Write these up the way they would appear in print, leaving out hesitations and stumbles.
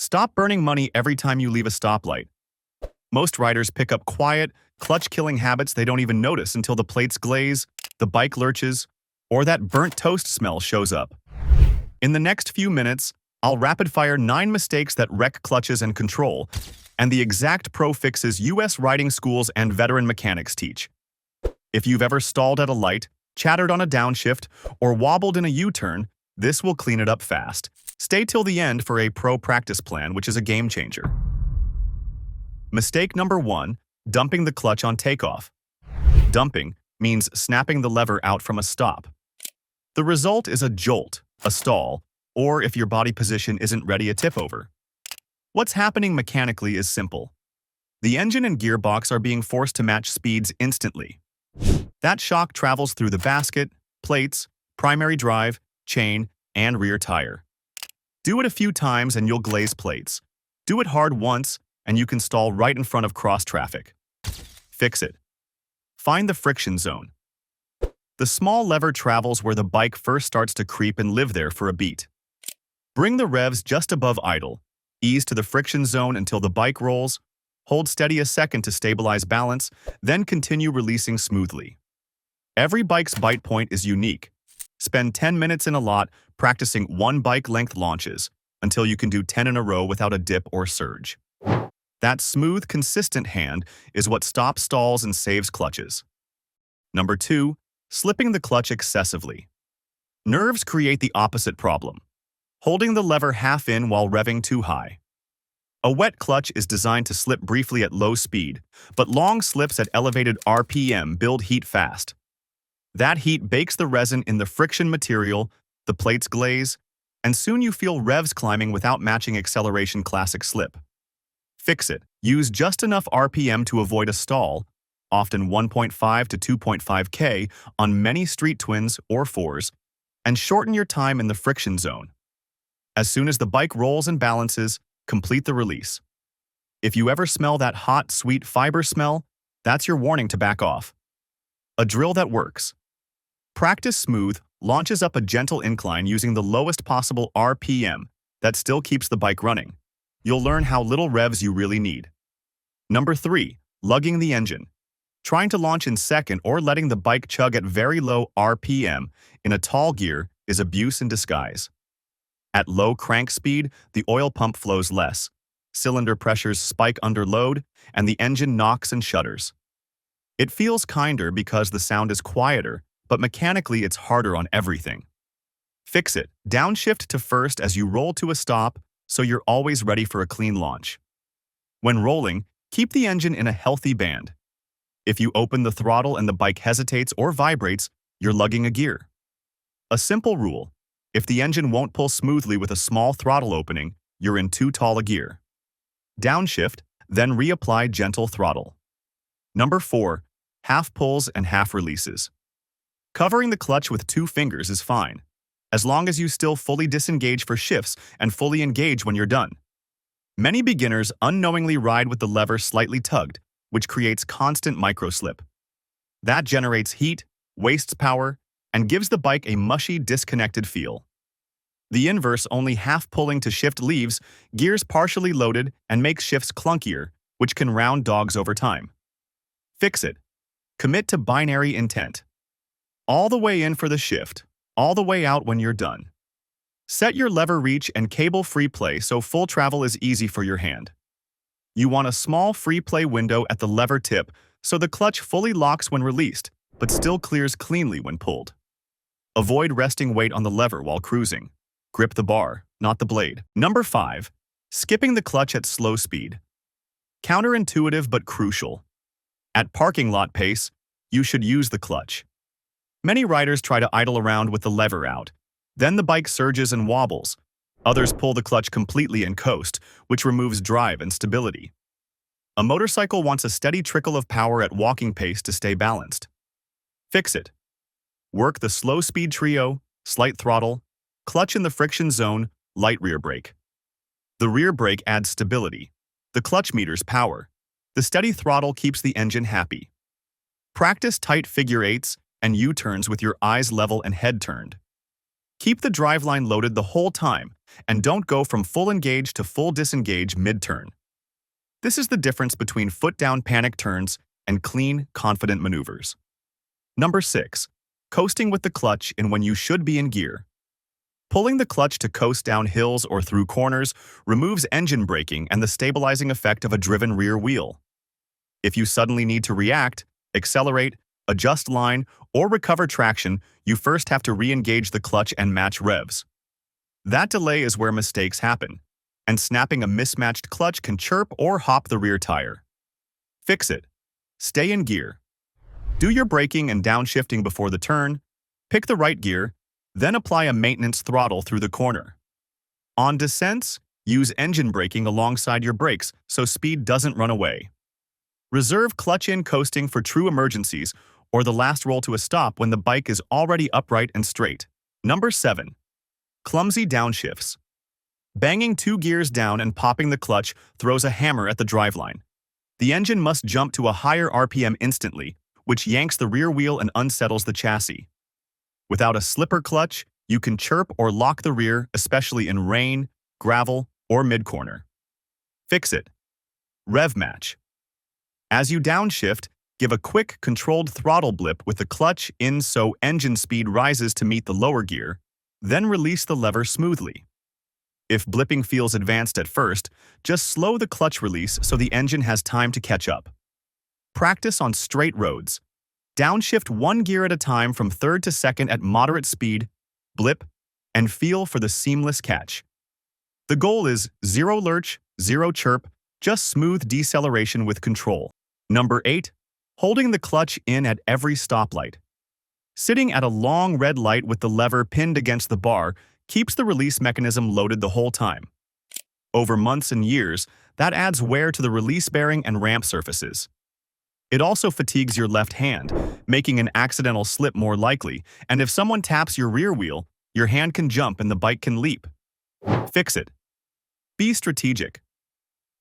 Stop burning money every time you leave a stoplight. Most riders pick up quiet, clutch-killing habits they don't even notice until the plates glaze, the bike lurches, or that burnt toast smell shows up. In the next few minutes, I'll rapid-fire 9 mistakes that wreck clutches and control, and the exact pro fixes US riding schools and veteran mechanics teach. If you've ever stalled at a light, chattered on a downshift, or wobbled in a U-turn, this will clean it up fast. Stay till the end for a pro practice plan, which is a game changer. Mistake number 1, dumping the clutch on takeoff. Dumping means snapping the lever out from a stop. The result is a jolt, a stall, or if your body position isn't ready, a tip over. What's happening mechanically is simple. The engine and gearbox are being forced to match speeds instantly. That shock travels through the basket, plates, primary drive, chain, and rear tire. Do it a few times and you'll glaze plates. Do it hard once and you can stall right in front of cross traffic. Fix it. Find the friction zone. The small lever travels where the bike first starts to creep and live there for a beat. Bring the revs just above idle. Ease to the friction zone until the bike rolls. Hold steady a second to stabilize balance, then continue releasing smoothly. Every bike's bite point is unique. Spend 10 minutes in a lot practicing 1 bike length launches until you can do 10 in a row without a dip or surge. That smooth, consistent hand is what stops stalls and saves clutches. Number 2, slipping the clutch excessively. Nerves create the opposite problem. Holding the lever half in while revving too high. A wet clutch is designed to slip briefly at low speed, but long slips at elevated RPM build heat fast. That heat bakes the resin in the friction material, the plates glaze, and soon you feel revs climbing without matching acceleration. Classic slip. Fix it. Use just enough RPM to avoid a stall, often 1.5 to 2.5 K on many street twins or 4s, and shorten your time in the friction zone. As soon as the bike rolls and balances, complete the release. If you ever smell that hot, sweet fiber smell, that's your warning to back off. A drill that works. Practice smooth launches up a gentle incline using the lowest possible RPM that still keeps the bike running. You'll learn how little revs you really need. Number 3, lugging the engine. Trying to launch in second or letting the bike chug at very low RPM in a tall gear is abuse in disguise. At low crank speed, the oil pump flows less, cylinder pressures spike under load, and the engine knocks and shudders. It feels kinder because the sound is quieter, but mechanically it's harder on everything. Fix it. Downshift to first as you roll to a stop so you're always ready for a clean launch. When rolling, keep the engine in a healthy band. If you open the throttle and the bike hesitates or vibrates, you're lugging a gear. A simple rule. If the engine won't pull smoothly with a small throttle opening, you're in too tall a gear. Downshift, then reapply gentle throttle. Number 4, half pulls and half releases. Covering the clutch with 2 fingers is fine, as long as you still fully disengage for shifts and fully engage when you're done. Many beginners unknowingly ride with the lever slightly tugged, which creates constant microslip. That generates heat, wastes power, and gives the bike a mushy, disconnected feel. The inverse, only half pulling to shift, leaves gears partially loaded and makes shifts clunkier, which can round dogs over time. Fix it. Commit to binary intent. All the way in for the shift, all the way out when you're done. Set your lever reach and cable free play so full travel is easy for your hand. You want a small free play window at the lever tip so the clutch fully locks when released, but still clears cleanly when pulled. Avoid resting weight on the lever while cruising. Grip the bar, not the blade. Number 5, skipping the clutch at slow speed. Counterintuitive but crucial. At parking lot pace, you should use the clutch. Many riders try to idle around with the lever out. Then the bike surges and wobbles. Others pull the clutch completely and coast, which removes drive and stability. A motorcycle wants a steady trickle of power at walking pace to stay balanced. Fix it. Work the slow speed trio, slight throttle, clutch in the friction zone, light rear brake. The rear brake adds stability. The clutch meters power. The steady throttle keeps the engine happy. Practice tight figure eights and U-turns with your eyes level and head turned. Keep the driveline loaded the whole time, and don't go from full engage to full disengage mid-turn. This is the difference between foot-down panic turns and clean, confident maneuvers. Number 6. Coasting with the clutch in when you should be in gear. Pulling the clutch to coast down hills or through corners removes engine braking and the stabilizing effect of a driven rear wheel. If you suddenly need to react, accelerate, adjust line, or recover traction, you first have to re-engage the clutch and match revs. That delay is where mistakes happen, and snapping a mismatched clutch can chirp or hop the rear tire. Fix it. Stay in gear. Do your braking and downshifting before the turn, pick the right gear, then apply a maintenance throttle through the corner. On descents, use engine braking alongside your brakes so speed doesn't run away. Reserve clutch-in coasting for true emergencies or the last roll to a stop when the bike is already upright and straight. Number 7. Clumsy downshifts. Banging 2 gears down and popping the clutch throws a hammer at the driveline. The engine must jump to a higher RPM instantly, which yanks the rear wheel and unsettles the chassis. Without a slipper clutch, you can chirp or lock the rear, especially in rain, gravel, or mid-corner. Fix it. Rev match. As you downshift, give a quick, controlled throttle blip with the clutch in so engine speed rises to meet the lower gear, then release the lever smoothly. If blipping feels advanced at first, just slow the clutch release so the engine has time to catch up. Practice on straight roads. Downshift 1 gear at a time from 3rd to 2nd at moderate speed, blip, and feel for the seamless catch. The goal is 0 lurch, 0 chirp, just smooth deceleration with control. Number 8. Holding the clutch in at every stoplight. Sitting at a long red light with the lever pinned against the bar keeps the release mechanism loaded the whole time. Over months and years, that adds wear to the release bearing and ramp surfaces. It also fatigues your left hand, making an accidental slip more likely, and if someone taps your rear wheel, your hand can jump and the bike can leap. Fix it. Be strategic.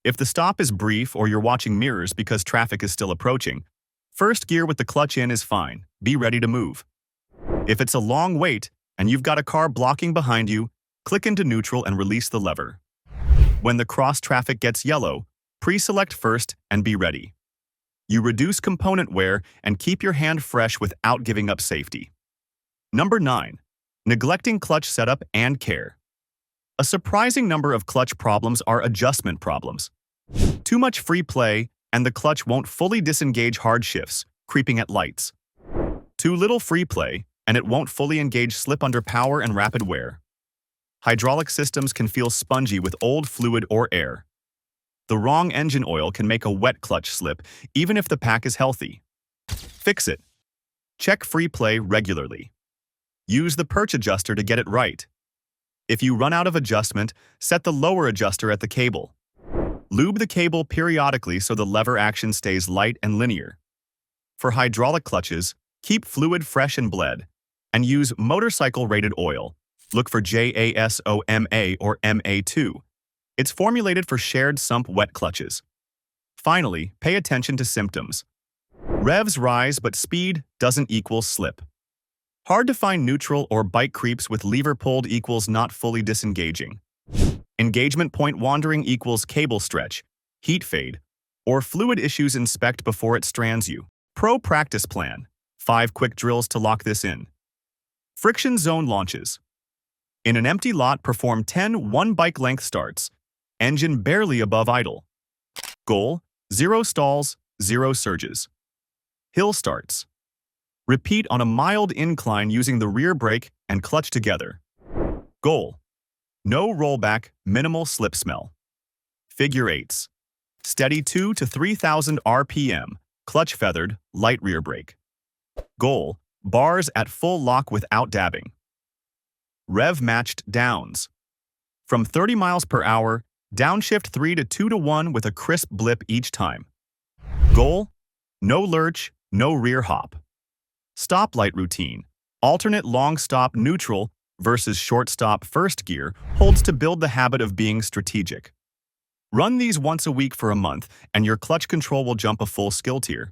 If the stop is brief or you're watching mirrors because traffic is still approaching, first gear with the clutch in is fine. Be ready to move. If it's a long wait and you've got a car blocking behind you, click into neutral and release the lever. When the cross traffic gets yellow, pre-select first and be ready. You reduce component wear and keep your hand fresh without giving up safety. Number 9. Neglecting clutch setup and care. A surprising number of clutch problems are adjustment problems. Too much free play, and the clutch won't fully disengage hard shifts, creeping at lights. Too little free play, and it won't fully engage slip under power and rapid wear. Hydraulic systems can feel spongy with old fluid or air. The wrong engine oil can make a wet clutch slip, even if the pack is healthy. Fix it. Check free play regularly. Use the perch adjuster to get it right. If you run out of adjustment, set the lower adjuster at the cable. Lube the cable periodically so the lever action stays light and linear. For hydraulic clutches, keep fluid fresh and bled, and use motorcycle-rated oil. Look for JASOMA or MA2. It's formulated for shared sump wet clutches. Finally, pay attention to symptoms. Revs rise, but speed doesn't equal slip. Hard to find neutral or bike creeps with lever pulled equals not fully disengaging. Engagement point wandering equals cable stretch, heat fade, or fluid issues. Inspect before it strands you. Pro practice plan. 5 quick drills to lock this in. Friction zone launches. In an empty lot, perform 10 one-bike length starts. Engine barely above idle. Goal: 0 stalls, 0 surges. Hill starts. Repeat on a mild incline using the rear brake and clutch together. Goal: no rollback, minimal slip smell. Figure eights. Steady 2 to 3,000 RPM, clutch feathered, light rear brake. Goal: bars at full lock without dabbing. Rev matched downs. From 30 miles per hour, downshift 3 to 2 to 1 with a crisp blip each time. Goal: no lurch, no rear hop. Stoplight routine. Alternate long stop neutral versus short stop first gear holds to build the habit of being strategic. Run these once a week for a month, and your clutch control will jump a full skill tier.